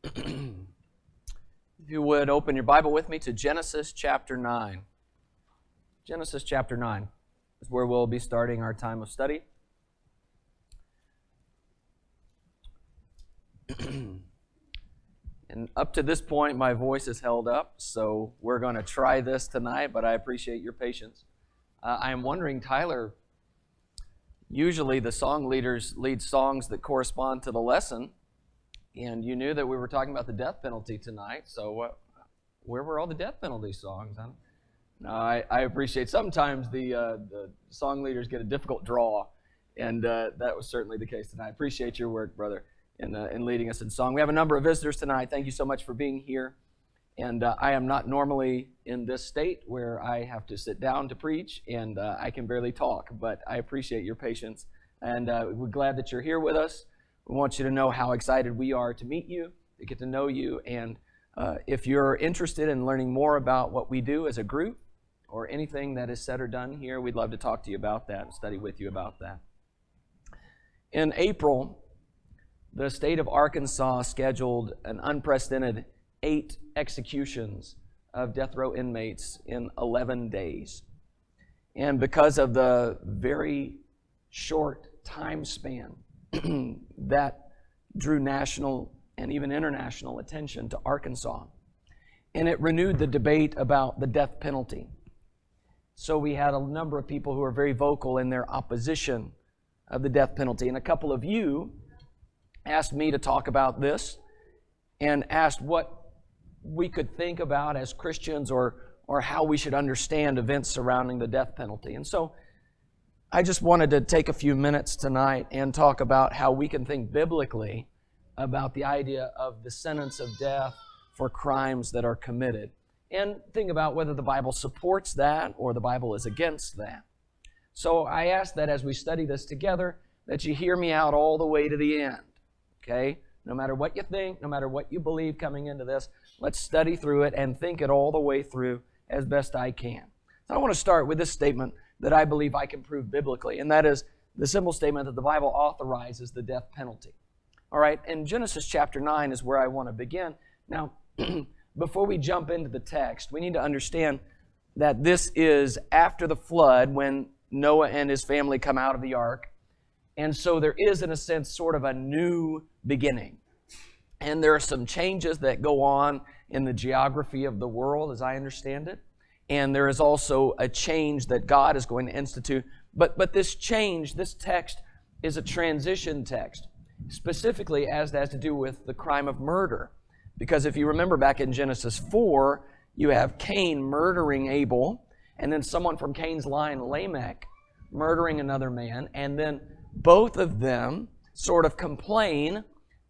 If you would open your Bible with me to Genesis chapter 9. Genesis chapter 9 is where we'll be starting our time of study. And up to this point, my voice is held up, so we're going to try this tonight, but I appreciate your patience. I'm wondering, Tyler, usually the song leaders lead songs that correspond to the lesson, and you knew that we were talking about the death penalty tonight, so where were all the death penalty songs? No, I appreciate sometimes the song leaders get a difficult draw, and that was certainly the case tonight. I appreciate your work, brother, in leading us in song. We have a number of visitors tonight. Thank you so much for being here. And I am not normally in this state where I have to sit down to preach, and I can barely talk, but I appreciate your patience, and we're glad that you're here with us. We want you to know how excited we are to meet you, to get to know you, and if you're interested in learning more about what we do as a group or anything that is said or done here, we'd love to talk to you about that and study with you about that. In April, the state of Arkansas scheduled an unprecedented 8 executions of death row inmates in 11 days. And because of the very short time span, that drew national and even international attention to Arkansas. And it renewed the debate about the death penalty. So we had a number of people who were very vocal in their opposition of the death penalty. And a couple of you asked me to talk about this and asked what we could think about as Christians or how we should understand events surrounding the death penalty. And so I just wanted to take a few minutes tonight and talk about how we can think biblically about the idea of the sentence of death for crimes that are committed, and think about whether the Bible supports that or the Bible is against that. So I ask that as we study this together, that you hear me out all the way to the end, okay? No matter what you think, no matter what you believe coming into this, let's study through it and think it all the way through as best I can. So I want to start with this statement that I believe I can prove biblically, and that is the simple statement that the Bible authorizes the death penalty. All right, and Genesis chapter 9 is where I want to begin. Now, before we jump into the text, we need to understand that this is after the flood when Noah and his family come out of the ark, and so there is, in a sense, sort of a new beginning. And there are some changes that go on in the geography of the world, as I understand it. And there is also a change that God is going to institute. But this change, this text, is a transition text, specifically as it has to do with the crime of murder. Because if you remember back in Genesis 4, you have Cain murdering Abel, and then someone from Cain's line, Lamech, murdering another man, and then both of them sort of complain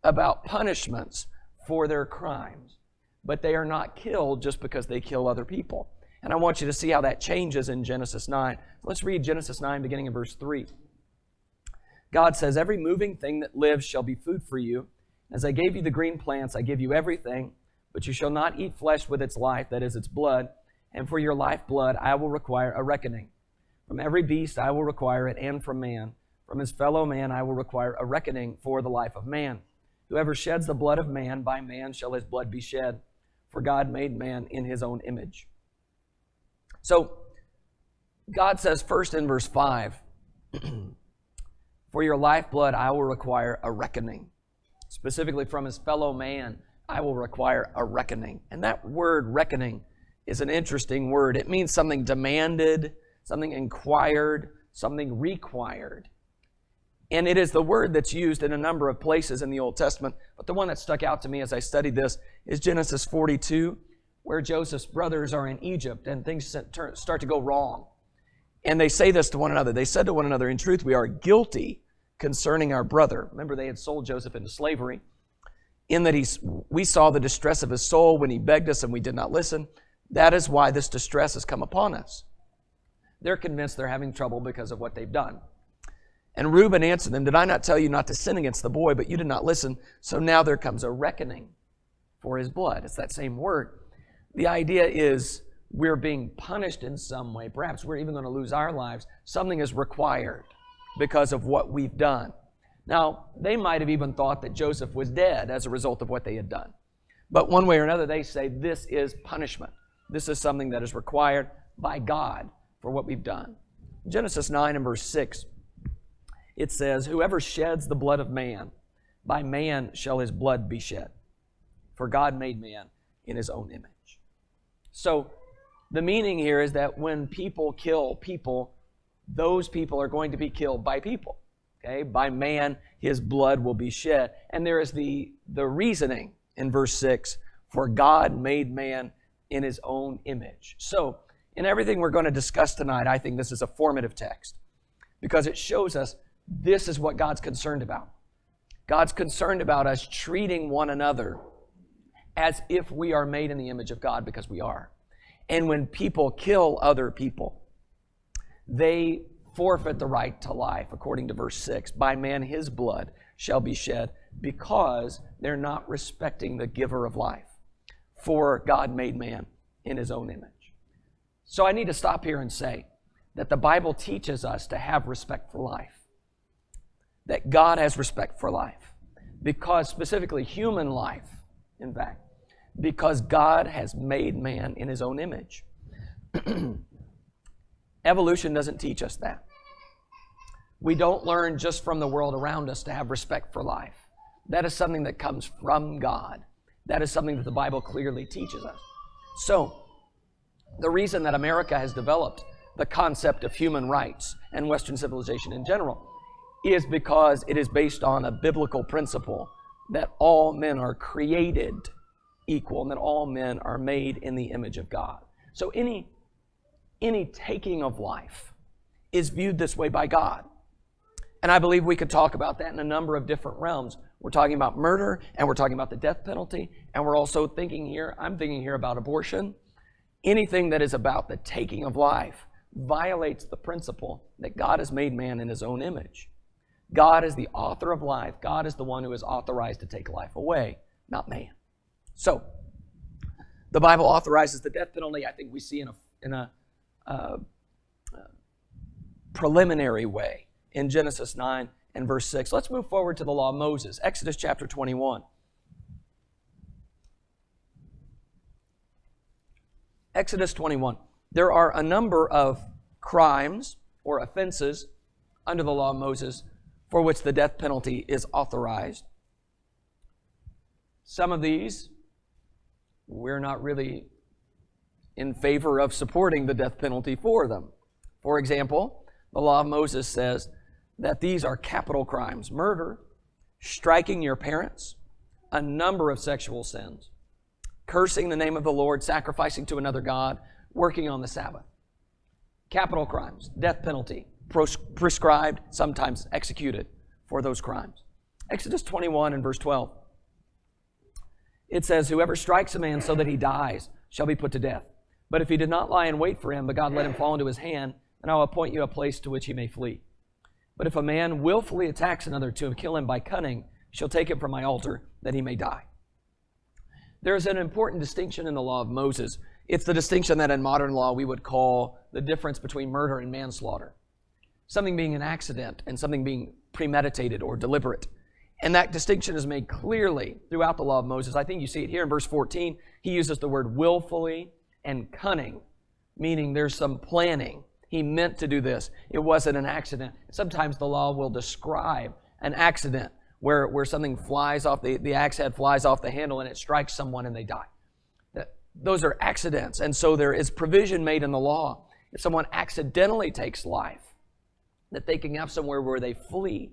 about punishments for their crimes. But they are not killed just because they kill other people. And I want you to see how that changes in Genesis 9. Let's read Genesis 9, beginning in verse 3. God says, "Every moving thing that lives shall be food for you. As I gave you the green plants, I give you everything, but you shall not eat flesh with its life, that is its blood. And for your lifeblood I will require a reckoning. From every beast I will require it, and from man. From his fellow man I will require a reckoning for the life of man. Whoever sheds the blood of man, by man shall his blood be shed. For God made man in his own image." So, God says first in verse 5, "For your lifeblood I will require a reckoning." Specifically from his fellow man, I will require a reckoning. And that word reckoning is an interesting word. It means something demanded, something inquired, something required. And it is the word that's used in a number of places in the Old Testament. But the one that stuck out to me as I studied this is Genesis 42, where Joseph's brothers are in Egypt and things start to go wrong. And they say this to one another. They said to one another, "In truth, we are guilty concerning our brother." Remember, they had sold Joseph into slavery. "In that we saw the distress of his soul when he begged us and we did not listen. That is why this distress has come upon us." They're convinced they're having trouble because of what they've done. And Reuben answered them, "Did I not tell you not to sin against the boy, but you did not listen? So now there comes a reckoning for his blood." It's that same word. The idea is we're being punished in some way. Perhaps we're even going to lose our lives. Something is required because of what we've done. Now, they might have even thought that Joseph was dead as a result of what they had done. But one way or another, they say this is punishment. This is something that is required by God for what we've done. Genesis 9 and verse 6, it says, "Whoever sheds the blood of man, by man shall his blood be shed. For God made man in his own image." So the meaning here is that when people kill people, those people are going to be killed by people. Okay? By man, his blood will be shed. And there is the reasoning in verse 6, "For God made man in his own image." So in everything we're going to discuss tonight, I think this is a formative text because it shows us this is what God's concerned about. God's concerned about us treating one another as if we are made in the image of God, because we are. And when people kill other people, they forfeit the right to life, according to verse 6. "By man his blood shall be shed," because they're not respecting the giver of life. For God made man in his own image. So I need to stop here and say that the Bible teaches us to have respect for life. That God has respect for life. Because specifically human life, in fact, because God has made man in his own image. Evolution doesn't teach us that. We don't learn just from the world around us to have respect for life. That is something that comes from God. That is something that the Bible clearly teaches us. So, the reason that America has developed the concept of human rights and Western civilization in general is because it is based on a biblical principle that all men are created equal and that all men are made in the image of God. So any taking of life is viewed this way by God. And I believe we could talk about that in a number of different realms. We're talking about murder, and we're talking about the death penalty, and we're also thinking here, I'm thinking here about abortion. Anything that is about the taking of life violates the principle that God has made man in his own image. God is the author of life. God is the one who is authorized to take life away, not man. So, the Bible authorizes the death penalty. I think we see in a preliminary way in Genesis 9 and verse 6. Let's move forward to the law of Moses, Exodus chapter 21. Exodus 21. There are a number of crimes or offenses under the law of Moses for which the death penalty is authorized. Some of these, we're not really in favor of supporting the death penalty for them. For example, the law of Moses says that these are capital crimes: murder, striking your parents, a number of sexual sins, cursing the name of the Lord, sacrificing to another god, working on the Sabbath. Capital crimes, death penalty, prescribed, sometimes executed for those crimes. Exodus 21 and verse 12. It says, "Whoever strikes a man so that he dies shall be put to death. But if he did not lie in wait for him, but God let him fall into his hand, then I will appoint you a place to which he may flee. But if a man willfully attacks another to kill him by cunning, he shall take him from my altar, that he may die." There's an important distinction in the law of Moses. It's the distinction that in modern law we would call the difference between murder and manslaughter. Something being an accident and something being premeditated or deliberate. And that distinction is made clearly throughout the law of Moses. I think you see it here in verse 14. He uses the word willfully and cunning, meaning there's some planning. He meant to do this. It wasn't an accident. Sometimes the law will describe an accident where something flies off, the axe head flies off the handle and it strikes someone and they die. Those are accidents. And so there is provision made in the law. If someone accidentally takes life, that they can have somewhere where they flee.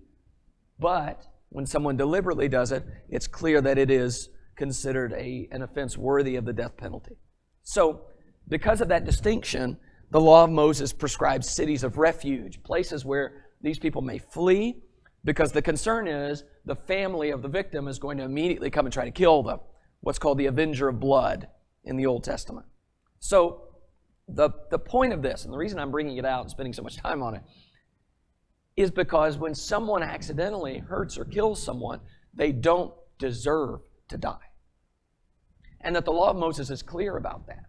But when someone deliberately does it, it's clear that it is considered an offense worthy of the death penalty. So, because of that distinction, the law of Moses prescribes cities of refuge, places where these people may flee, because the concern is the family of the victim is going to immediately come and try to kill them. What's called the avenger of blood in the Old Testament. So, the point of this, and the reason I'm bringing it out and spending so much time on it, is because when someone accidentally hurts or kills someone, they don't deserve to die. And that the law of Moses is clear about that.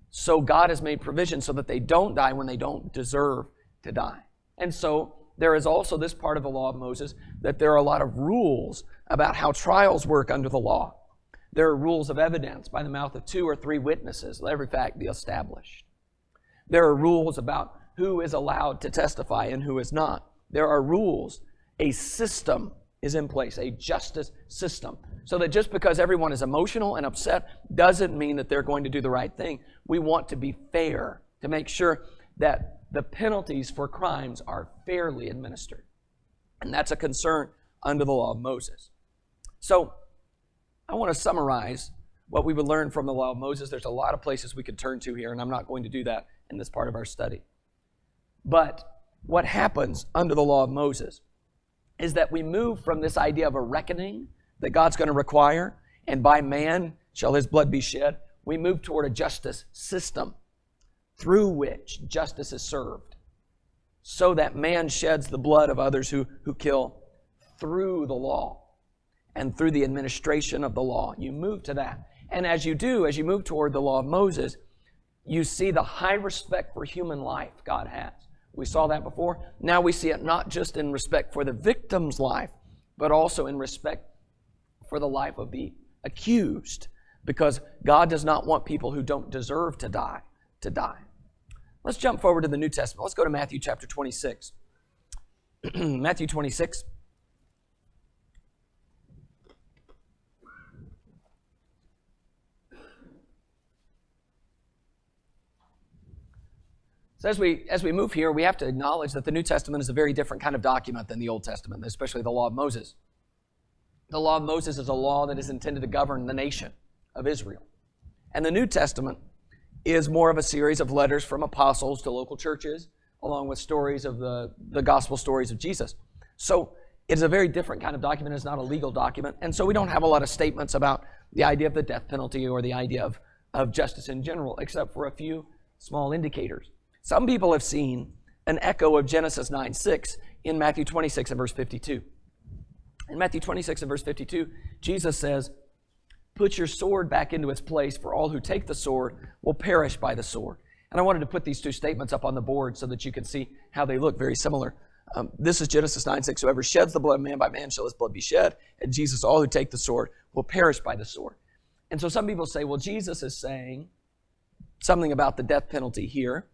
So God has made provision so that they don't die when they don't deserve to die. And so there is also this part of the law of Moses that there are a lot of rules about how trials work under the law. There are rules of evidence. By the mouth of 2 or 3 witnesses, let every fact be established. There are rules about who is allowed to testify and who is not. There are rules. A system is in place, a justice system. So that just because everyone is emotional and upset doesn't mean that they're going to do the right thing. We want to be fair, to make sure that the penalties for crimes are fairly administered. And that's a concern under the law of Moses. So I want to summarize what we would learn from the law of Moses. There's a lot of places we could turn to here, and I'm not going to do that in this part of our study. But what happens under the law of Moses is that we move from this idea of a reckoning that God's going to require, and by man shall his blood be shed. We move toward a justice system through which justice is served, so that man sheds the blood of others who kill through the law and through the administration of the law. You move to that. And as you do, as you move toward the law of Moses, you see the high respect for human life God has. We saw that before. Now we see it not just in respect for the victim's life, but also in respect for the life of the accused, because God does not want people who don't deserve to die to die. Let's jump forward to the New Testament. Let's go to Matthew chapter 26. Matthew 26. So as we move here, we have to acknowledge that the New Testament is a very different kind of document than the Old Testament, especially the law of Moses. The law of Moses is a law that is intended to govern the nation of Israel. And the New Testament is more of a series of letters from apostles to local churches, along with stories of the gospel stories of Jesus. So it's a very different kind of document. It's not a legal document. And so we don't have a lot of statements about the idea of the death penalty or the idea of justice in general, except for a few small indicators. Some people have seen an echo of Genesis 9:6 in Matthew 26 and verse 52. In Matthew 26 and verse 52, Jesus says, "Put your sword back into its place, for all who take the sword will perish by the sword." And I wanted to put these two statements up on the board so that you can see how they look very similar. This is Genesis 9:6. "Whoever sheds the blood of man, by man shall his blood be shed." And Jesus, "All who take the sword will perish by the sword." And so some people say, well, Jesus is saying something about the death penalty here.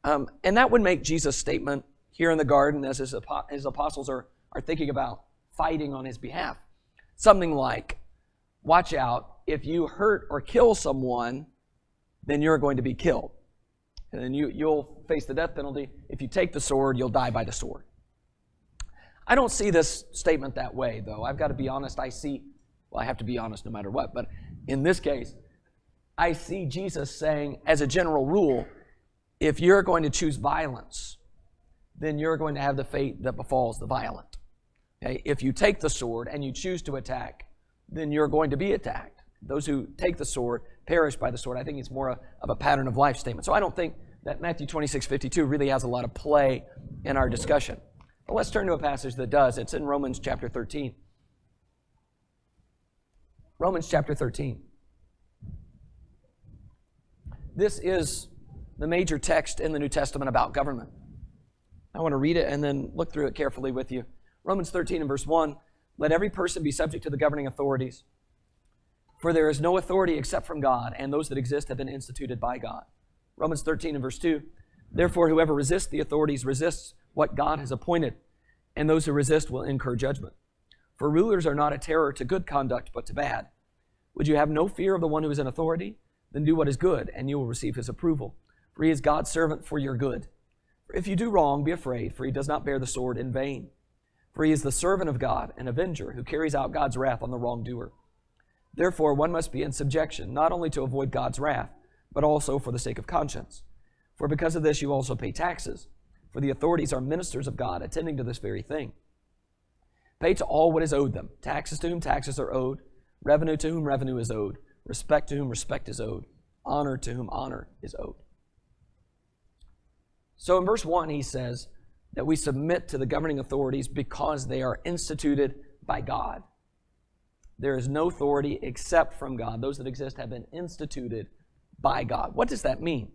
And that would make Jesus' statement here in the garden as his apostles are thinking about fighting on his behalf. Something like, watch out, if you hurt or kill someone, then you're going to be killed. And then you'll face the death penalty. If you take the sword, you'll die by the sword. I don't see this statement that way, though. I've got to be honest. I have to be honest no matter what. But in this case, I see Jesus saying, as a general rule, if you're going to choose violence, then you're going to have the fate that befalls the violent. Okay? If you take the sword and you choose to attack, then you're going to be attacked. Those who take the sword perish by the sword. I think it's more of a pattern of life statement. So I don't think that Matthew 26:52 really has a lot of play in our discussion. But let's turn to a passage that does. It's in Romans chapter 13. Romans chapter 13. This is the major text in the New Testament about government. I want to read it and then look through it carefully with you. Romans 13 and verse 1, "Let every person be subject to the governing authorities, for there is no authority except from God, and those that exist have been instituted by God." Romans 13 and verse 2, "Therefore whoever resists the authorities resists what God has appointed, and those who resist will incur judgment. For rulers are not a terror to good conduct, but to bad. Would you have no fear of the one who is in authority? Then do what is good, and you will receive his approval. For he is God's servant for your good. For if you do wrong, be afraid, for he does not bear the sword in vain. For he is the servant of God, an avenger, who carries out God's wrath on the wrongdoer. Therefore, one must be in subjection, not only to avoid God's wrath, but also for the sake of conscience. For because of this you also pay taxes, for the authorities are ministers of God, attending to this very thing. Pay to all what is owed them, taxes to whom taxes are owed, revenue to whom revenue is owed, respect to whom respect is owed, honor to whom honor is owed." So in verse 1, he says that we submit to the governing authorities because they are instituted by God. There is no authority except from God. Those that exist have been instituted by God. What does that mean?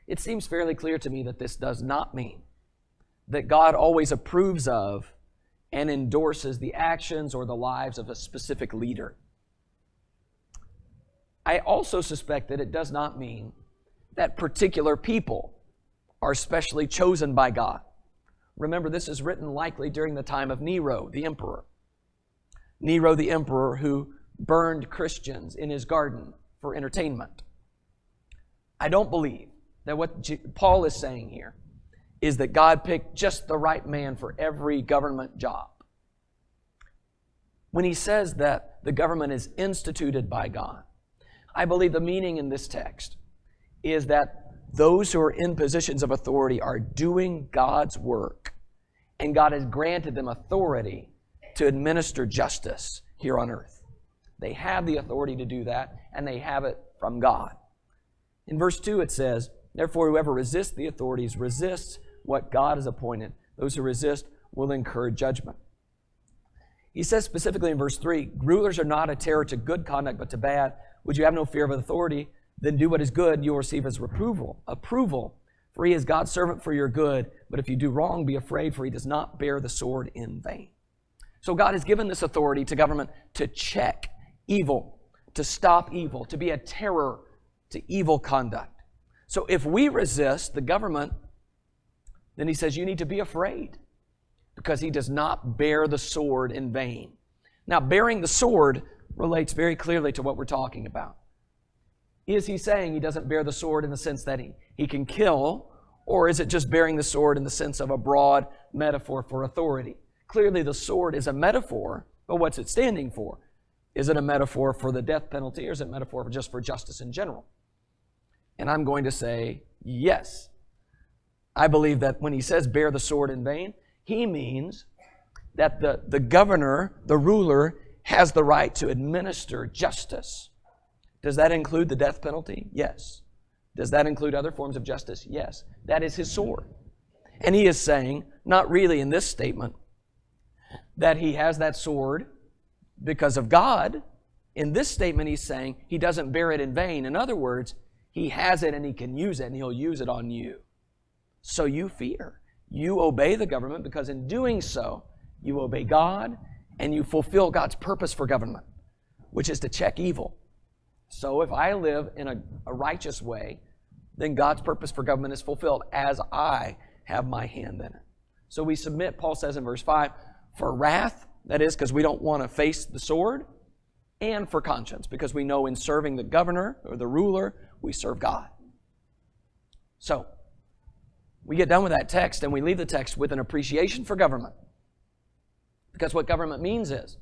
It seems fairly clear to me that this does not mean that God always approves of and endorses the actions or the lives of a specific leader. I also suspect that it does not mean that particular people are specially chosen by God. Remember, this is written likely during the time of Nero, the emperor. Nero, the emperor, who burned Christians in his garden for entertainment. I don't believe that what Paul is saying here is that God picked just the right man for every government job. When he says that the government is instituted by God, I believe the meaning in this text is that those who are in positions of authority are doing God's work, and God has granted them authority to administer justice here on earth. They have the authority to do that, and they have it from God. In verse 2 it says, "Therefore whoever resists the authorities resists what God has appointed. Those who resist will incur judgment." He says specifically in verse 3, "Rulers are not a terror to good conduct, but to bad. Would you have no fear of authority? Then do what is good, you will receive his approval. For he is God's servant for your good. But if you do wrong, be afraid, for he does not bear the sword in vain." So God has given this authority to government to check evil, to stop evil, to be a terror to evil conduct. So if we resist the government, then he says you need to be afraid, because he does not bear the sword in vain. Now, bearing the sword relates very clearly to what we're talking about. Is he saying he doesn't bear the sword in the sense that he can kill, or is it just bearing the sword in the sense of a broad metaphor for authority? Clearly the sword is a metaphor, but what's it standing for? Is it a metaphor for the death penalty, or is it a metaphor just for justice in general? And I'm going to say yes. I believe that when he says bear the sword in vain, he means that the governor, the ruler, has the right to administer justice. Does that include the death penalty? Yes. Does that include other forms of justice? Yes. That is his sword. And he is saying, not really in this statement, that he has that sword because of God. In this statement, he's saying he doesn't bear it in vain. In other words, he has it and he can use it, and he'll use it on you. So you fear. You obey the government, because in doing so, you obey God and you fulfill God's purpose for government, which is to check evil. So if I live in a righteous way, then God's purpose for government is fulfilled as I have my hand in it. So we submit, Paul says in verse 5, for wrath, that is because we don't want to face the sword, and for conscience, because we know in serving the governor or the ruler, we serve God. So we get done with that text and we leave the text with an appreciation for government. Because what government means is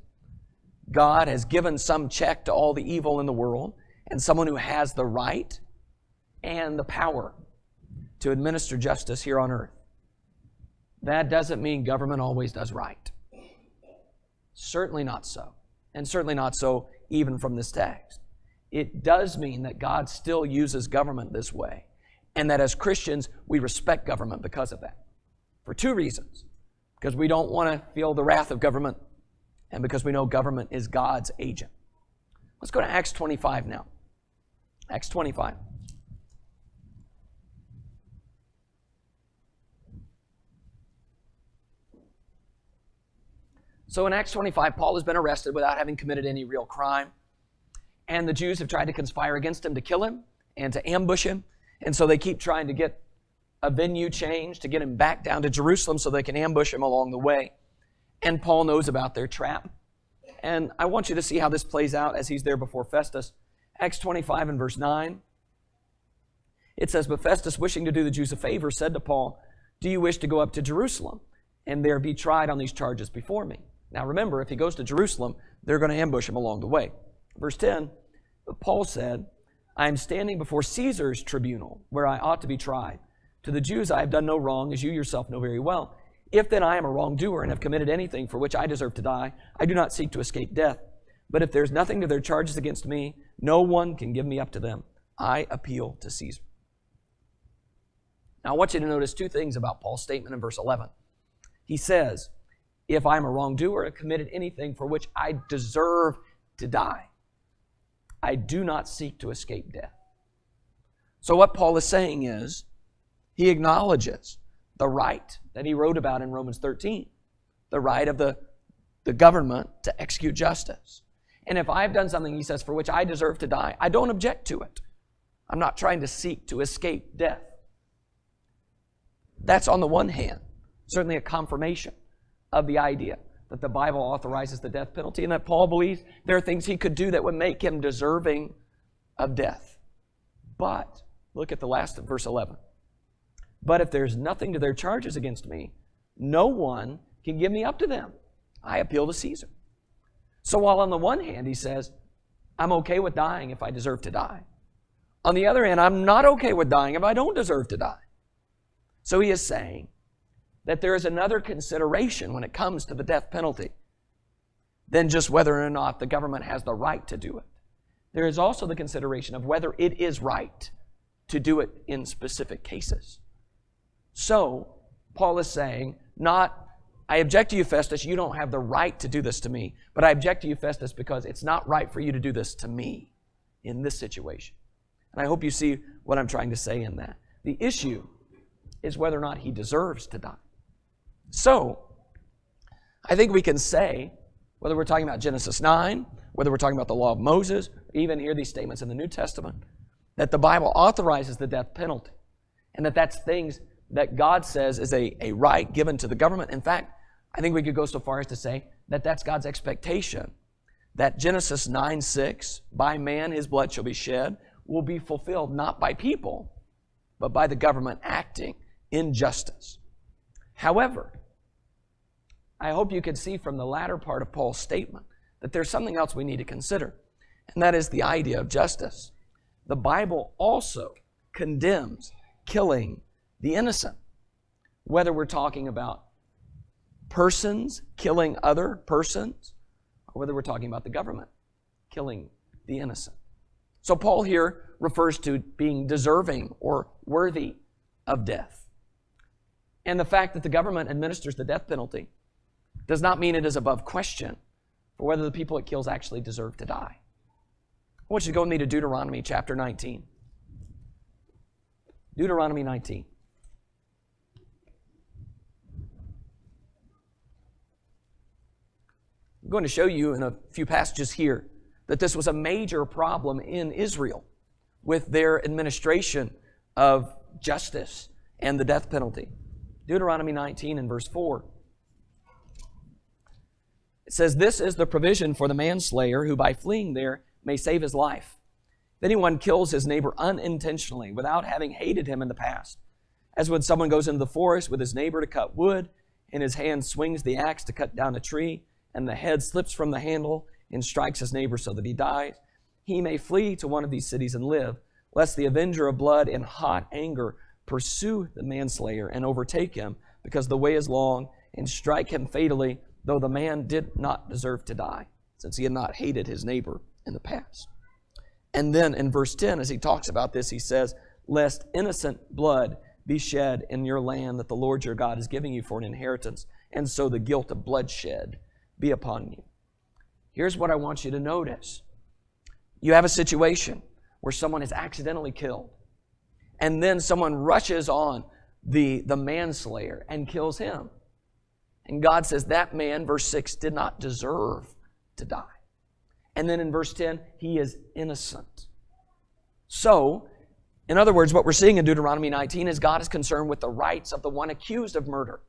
God has given some check to all the evil in the world, and someone who has the right and the power to administer justice here on earth. That doesn't mean government always does right. Certainly not so. And certainly not so even from this text. It does mean that God still uses government this way, and that as Christians, we respect government because of that. For two reasons. Because we don't want to feel the wrath of government, and because we know government is God's agent. Let's go to Acts 25 now. Acts 25. So in Acts 25, Paul has been arrested without having committed any real crime. And the Jews have tried to conspire against him to kill him and to ambush him. And so they keep trying to get a venue changed to get him back down to Jerusalem so they can ambush him along the way. And Paul knows about their trap. And I want you to see how this plays out as he's there before Festus. Acts 25 and verse 9. It says, "But Festus, wishing to do the Jews a favor, said to Paul, 'Do you wish to go up to Jerusalem and there be tried on these charges before me?'" Now remember, if he goes to Jerusalem, they're going to ambush him along the way. Verse 10, "But Paul said, 'I am standing before Caesar's tribunal, where I ought to be tried. To the Jews I have done no wrong, as you yourself know very well. If then I am a wrongdoer and have committed anything for which I deserve to die, I do not seek to escape death. But if there is nothing to their charges against me, no one can give me up to them. I appeal to Caesar.'" Now I want you to notice two things about Paul's statement in verse 11. He says, "If I am a wrongdoer and have committed anything for which I deserve to die, I do not seek to escape death." So what Paul is saying is, he acknowledges the right that he wrote about in Romans 13, the right of the government to execute justice. And if I've done something, he says, for which I deserve to die, I don't object to it. I'm not trying to seek to escape death. That's on the one hand, certainly a confirmation of the idea that the Bible authorizes the death penalty and that Paul believes there are things he could do that would make him deserving of death. But, look at the last of verse 11. But if there's nothing to their charges against me, no one can give me up to them. I appeal to Caesar. So while on the one hand he says, I'm okay with dying if I deserve to die. On the other hand, I'm not okay with dying if I don't deserve to die. So he is saying that there is another consideration when it comes to the death penalty than just whether or not the government has the right to do it. There is also the consideration of whether it is right to do it in specific cases. So, Paul is saying, not, I object to you, Festus, you don't have the right to do this to me, but I object to you, Festus, because it's not right for you to do this to me in this situation. And I hope you see what I'm trying to say in that. The issue is whether or not he deserves to die. So, I think we can say, whether we're talking about Genesis 9, whether we're talking about the law of Moses, or even hear these statements in the New Testament, that the Bible authorizes the death penalty, and that that's things that God says is a right given to the government. In fact, I think we could go so far as to say that that's God's expectation, that Genesis 9:6, by man his blood shall be shed, will be fulfilled not by people, but by the government acting in justice. However, I hope you can see from the latter part of Paul's statement that there's something else we need to consider, and that is the idea of justice. The Bible also condemns killing the innocent, whether we're talking about persons killing other persons, or whether we're talking about the government killing the innocent. So Paul here refers to being deserving or worthy of death. And the fact that the government administers the death penalty does not mean it is above question for whether the people it kills actually deserve to die. I want you to go with me to Deuteronomy chapter 19. Deuteronomy 19. I'm going to show you in a few passages here that this was a major problem in Israel with their administration of justice and the death penalty. Deuteronomy 19 and verse 4. It says, "This is the provision for the manslayer who by fleeing there may save his life. If anyone kills his neighbor unintentionally without having hated him in the past, as when someone goes into the forest with his neighbor to cut wood, and his hand swings the axe to cut down a tree, and the head slips from the handle and strikes his neighbor so that he dies, he may flee to one of these cities and live, lest the avenger of blood in hot anger pursue the manslayer and overtake him, because the way is long, and strike him fatally, though the man did not deserve to die, since he had not hated his neighbor in the past." And then in verse 10, as he talks about this, he says, "Lest innocent blood be shed in your land that the Lord your God is giving you for an inheritance, and so the guilt of bloodshed be upon you." Here's what I want you to notice. You have a situation where someone is accidentally killed, and then someone rushes on the manslayer and kills him. And God says that man, verse 6, did not deserve to die. And then in verse 10, he is innocent. So, in other words, what we're seeing in Deuteronomy 19 is God is concerned with the rights of the one accused of murder.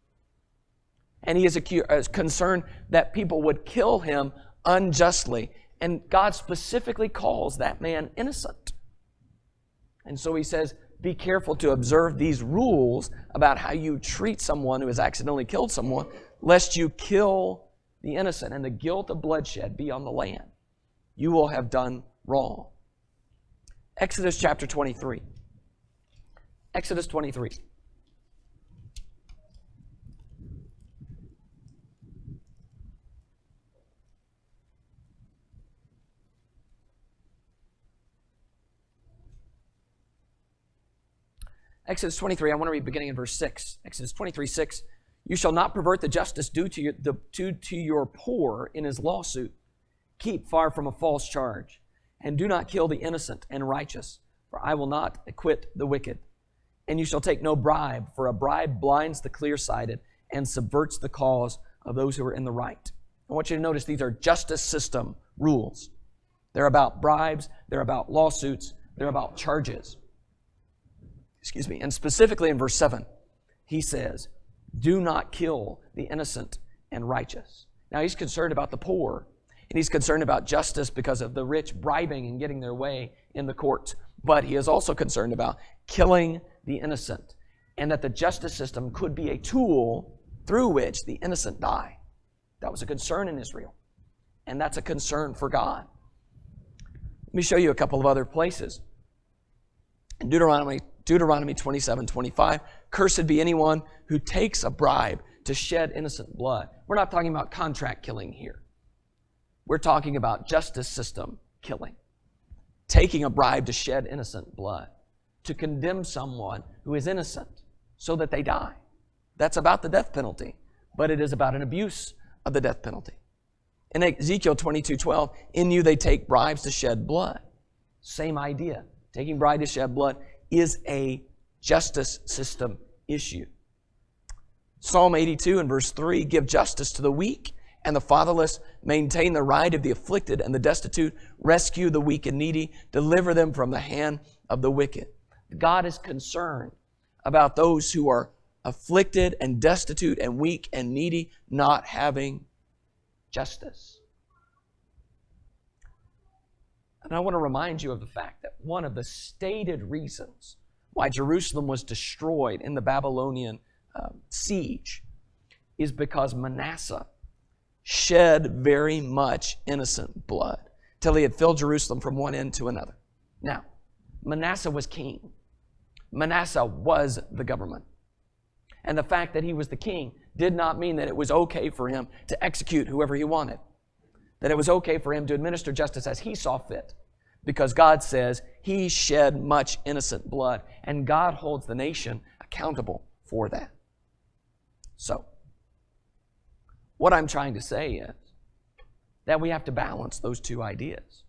And he is concerned that people would kill him unjustly. And God specifically calls that man innocent. And so he says, be careful to observe these rules about how you treat someone who has accidentally killed someone, lest you kill the innocent and the guilt of bloodshed be on the land. You will have done wrong. Exodus chapter 23. Exodus 23. Exodus 23, I want to read beginning in verse 6. Exodus 23, 6. "You shall not pervert the justice due to your poor in his lawsuit. Keep far from a false charge, and do not kill the innocent and righteous, for I will not acquit the wicked. And you shall take no bribe, for a bribe blinds the clear-sighted and subverts the cause of those who are in the right." I want you to notice these are justice system rules. They're about bribes. They're about lawsuits. They're about charges. Excuse me. And specifically in verse 7, he says, do not kill the innocent and righteous. Now, he's concerned about the poor, and he's concerned about justice because of the rich bribing and getting their way in the courts. But he is also concerned about killing the innocent, and that the justice system could be a tool through which the innocent die. That was a concern in Israel, and that's a concern for God. Let me show you a couple of other places. In Deuteronomy 27:25, cursed be anyone who takes a bribe to shed innocent blood. We're not talking about contract killing here. We're talking about justice system killing. Taking a bribe to shed innocent blood, to condemn someone who is innocent so that they die. That's about the death penalty, but it is about an abuse of the death penalty. In Ezekiel 22:12, in you they take bribes to shed blood. Same idea. Taking bribe to shed blood is a justice system issue. Psalm 82 and verse 3, give justice to the weak and the fatherless, maintain the right of the afflicted and the destitute, rescue the weak and needy, deliver them from the hand of the wicked. God is concerned about those who are afflicted and destitute and weak and needy not having justice. And I want to remind you of the fact that one of the stated reasons why Jerusalem was destroyed in the Babylonian siege is because Manasseh shed very much innocent blood till he had filled Jerusalem from one end to another. Now, Manasseh was king. Manasseh was the government. And the fact that he was the king did not mean that it was okay for him to execute whoever he wanted. That it was okay for him to administer justice as he saw fit. Because God says he shed much innocent blood. And God holds the nation accountable for that. So, what I'm trying to say is that we have to balance those two ideas.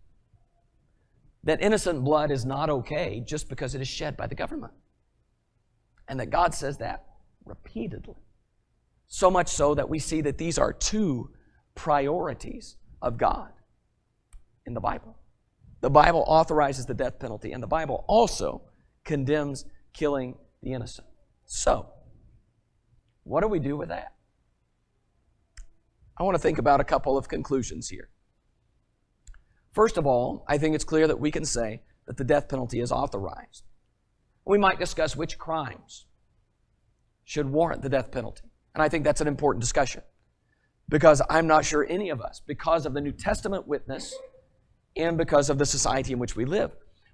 That innocent blood is not okay just because it is shed by the government. And that God says that repeatedly. So much so that we see that these are two priorities of God in the Bible. The Bible authorizes the death penalty, and the Bible also condemns killing the innocent. So, what do we do with that? I want to think about a couple of conclusions here. First of all, I think it's clear that we can say that the death penalty is authorized. We might discuss which crimes should warrant the death penalty. And I think that's an important discussion. Because I'm not sure any of us, because of the New Testament witness and because of the society in which we live,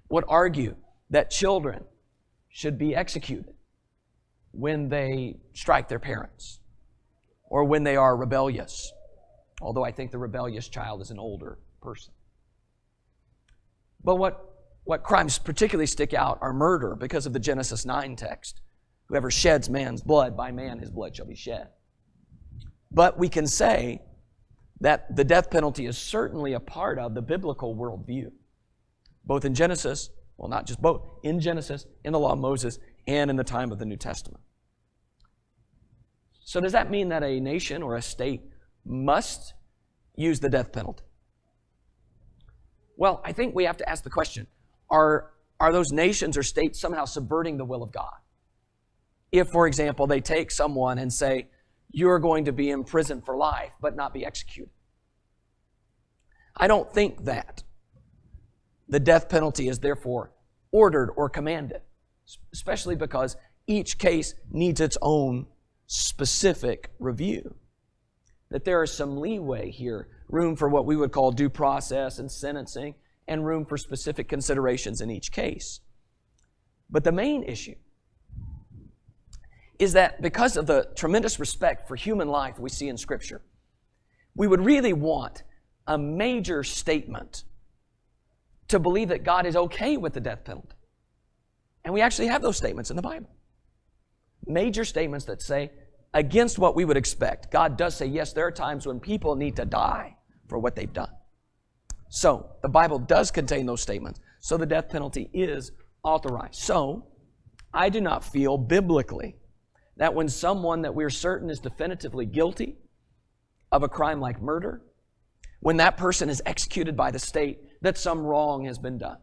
would argue that children should be executed when they strike their parents or when they are rebellious. Although I think the rebellious child is an older person. But what crimes particularly stick out are murder because of the Genesis 9 text. Whoever sheds man's blood, by man his blood shall be shed. But we can say that the death penalty is certainly a part of the biblical worldview. Both in Genesis, well, not just both, in Genesis, in the law of Moses, and in the time of the New Testament. So does that mean that a nation or a state must use the death penalty? Well, I think we have to ask the question, are those nations or states somehow subverting the will of God? If, for example, they take someone and say, you're going to be imprisoned for life, but not be executed. I don't think that the death penalty is therefore ordered or commanded, especially because each case needs its own specific review. That there is some leeway here, room for what we would call due process and sentencing, and room for specific considerations in each case. But the main issue is that because of the tremendous respect for human life we see in Scripture, we would really want a major statement to believe that God is okay with the death penalty. And we actually have those statements in the Bible. Major statements that say, against what we would expect, God does say, yes, there are times when people need to die for what they've done. So, the Bible does contain those statements. So the death penalty is authorized. So, I do not feel biblically that when someone that we're certain is definitively guilty of a crime like murder, when that person is executed by the state, that some wrong has been done.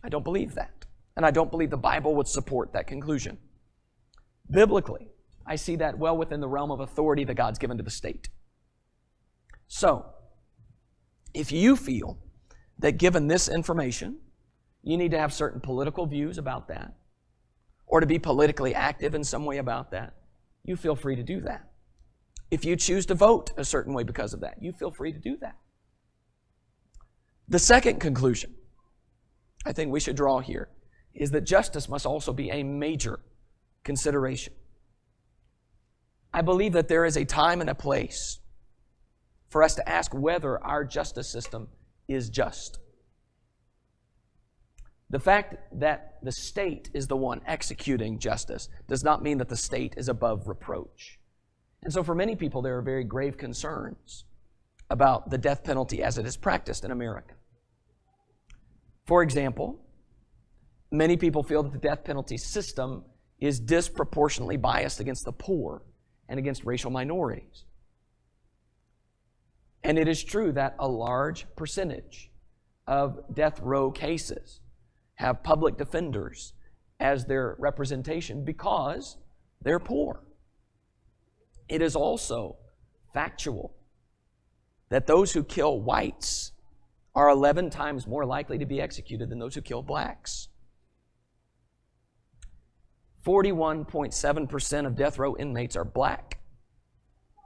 I don't believe that. And I don't believe the Bible would support that conclusion. Biblically, I see that well within the realm of authority that God's given to the state. So, if you feel that given this information, you need to have certain political views about that, or to be politically active in some way about that, you feel free to do that. If you choose to vote a certain way because of that, you feel free to do that. The second conclusion I think we should draw here is that justice must also be a major consideration. I believe that there is a time and a place for us to ask whether our justice system is just. The fact that the state is the one executing justice does not mean that the state is above reproach. And so for many people, there are very grave concerns about the death penalty as it is practiced in America. For example, many people feel that the death penalty system is disproportionately biased against the poor and against racial minorities. And it is true that a large percentage of death row cases have public defenders as their representation because they're poor. It is also factual that those who kill whites are 11 times more likely to be executed than those who kill blacks. 41.7% of death row inmates are black,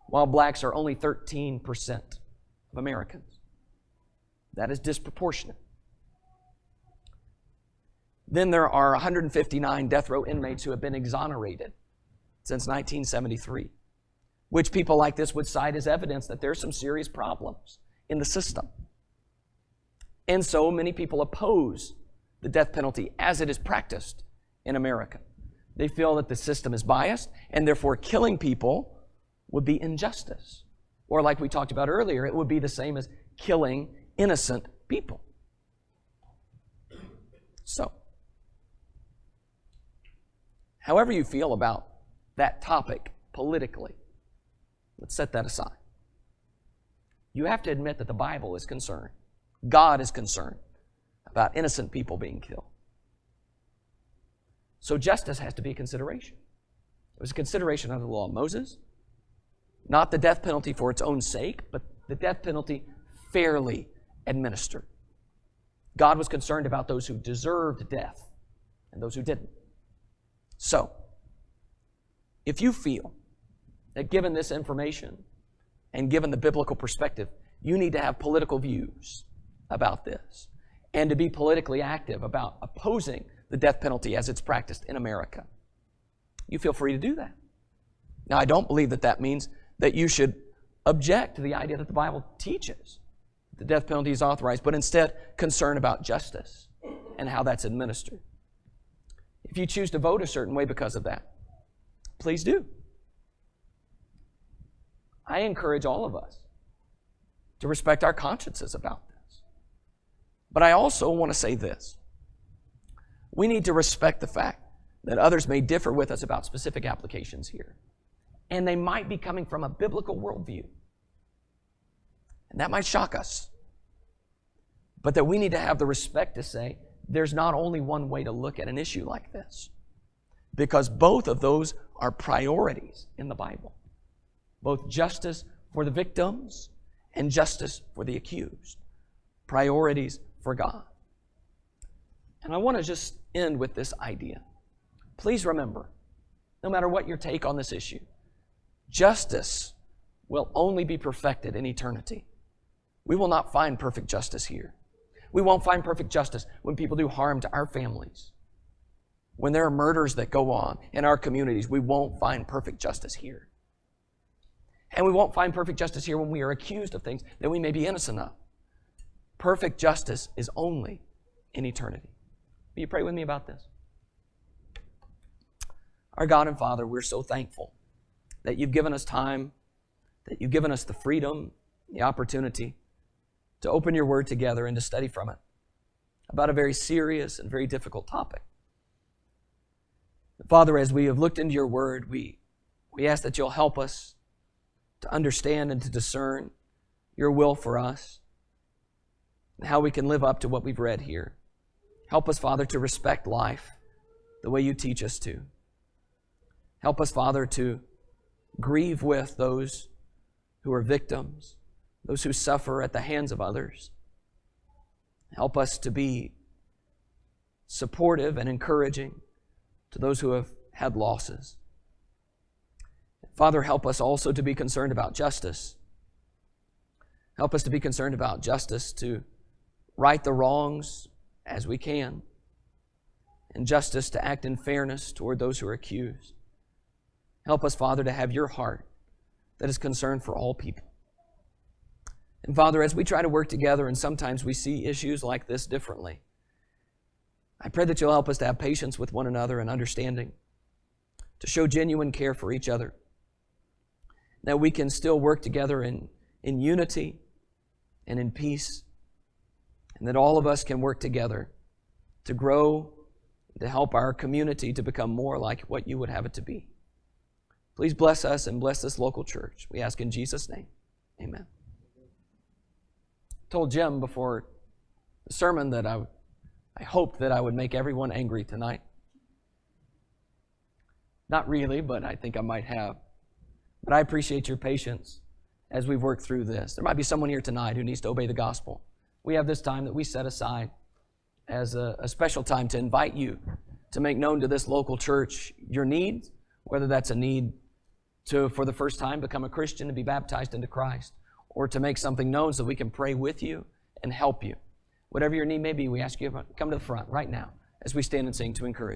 while blacks are only 13% of Americans. That is disproportionate. Then there are 159 death row inmates who have been exonerated since 1973, which people like this would cite as evidence that there's some serious problems in the system. And so many people oppose the death penalty as it is practiced in America. They feel that the system is biased, and therefore killing people would be injustice. Or like we talked about earlier, it would be the same as killing innocent people. So, however you feel about that topic politically, let's set that aside. You have to admit that the Bible is concerned. God is concerned about innocent people being killed. So justice has to be a consideration. It was a consideration under the law of Moses, not the death penalty for its own sake, but the death penalty fairly administered. God was concerned about those who deserved death and those who didn't. So, if you feel that given this information and given the biblical perspective, you need to have political views about this and to be politically active about opposing the death penalty as it's practiced in America, you feel free to do that. Now, I don't believe that that means that you should object to the idea that the Bible teaches the death penalty is authorized, but instead concern about justice and how that's administered. If you choose to vote a certain way because of that, please do. I encourage all of us to respect our consciences about this. But I also want to say this. We need to respect the fact that others may differ with us about specific applications here. And they might be coming from a biblical worldview. And that might shock us. But that we need to have the respect to say, there's not only one way to look at an issue like this. Because both of those are priorities in the Bible. Both justice for the victims and justice for the accused. Priorities for God. And I want to just end with this idea. Please remember, no matter what your take on this issue, justice will only be perfected in eternity. We will not find perfect justice here. We won't find perfect justice when people do harm to our families. When there are murders that go on in our communities, we won't find perfect justice here. And we won't find perfect justice here when we are accused of things that we may be innocent of. Perfect justice is only in eternity. Will you pray with me about this? Our God and Father, we're so thankful that you've given us time, that you've given us the freedom, the opportunity to open your word together and to study from it about a very serious and very difficult topic. Father, as we have looked into your word, we ask that you'll help us to understand and to discern your will for us and how we can live up to what we've read here. Help us, Father, to respect life the way you teach us to. Help us, Father, to grieve with those who are victims, those who suffer at the hands of others. Help us to be supportive and encouraging to those who have had losses. Father, help us also to be concerned about justice. Help us to be concerned about justice, to right the wrongs as we can, and justice to act in fairness toward those who are accused. Help us, Father, to have your heart that is concerned for all people. And Father, as we try to work together, and sometimes we see issues like this differently, I pray that you'll help us to have patience with one another and understanding, to show genuine care for each other, that we can still work together in unity and in peace, and that all of us can work together to grow, to help our community to become more like what you would have it to be. Please bless us and bless this local church. We ask in Jesus' name. Amen. I told Jim before the sermon that I hoped that I would make everyone angry tonight. Not really, but I think I might have. But I appreciate your patience as we've worked through this. There might be someone here tonight who needs to obey the gospel. We have this time that we set aside as a special time to invite you to make known to this local church your needs, whether that's a need to, for the first time, become a Christian, to be baptized into Christ, or to make something known so we can pray with you and help you. Whatever your need may be, we ask you to come to the front right now as we stand and sing to encourage.